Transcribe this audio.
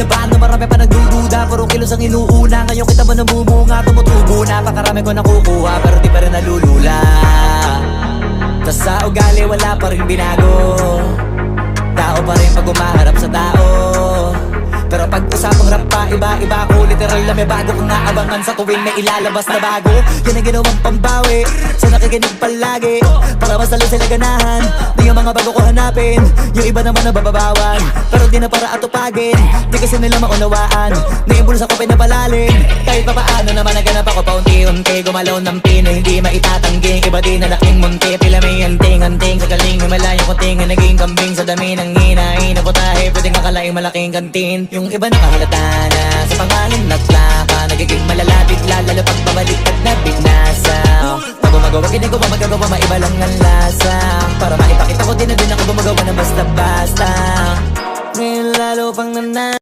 kinabahan na marami pa nagdududa. Puro kilos ang inuuna, ngayon kita ba namumunga? Tumutubo na, pakarami ko nakukuha pero di pa rin nalulula. Tas sa ugali wala pa rin binago, tao pa rin pag umaharap sa tao. Pero pag usapang rap pa, iba-iba ako. Literal na may bago kong naabangan sa tuwing may ilalabas na bago. Yan ang ginawang pambawi sa nakikinig palagi, para mas lalo sila ganahan. Di yung mga bago ko hanapin, yung iba naman nabababawan, pero di na para atupagin. Di kasi nila maunawaan na yung bulsa ko pinapalalim. Kahit pa paano naman naganap ako paunti-unti, gumalaw ng pino, hindi maitatangging. Iba din na laking munti, pila may anting-anting. Sa galing may malayong kuting, naging kambing sa dami ng hinahin na putahe. Pwedeng akalaing malaking kantin. Yung iba nakahalata na sa pangalan at plaka, nagiging malala bigla, lalo pag pabaliktad na binasa. Pag gumagawa, ginagawa, magagawa, maiba lang ang lasa. Para maipakita ko din na din ako gumagawa ng basta-basta. Ngayon lalo pang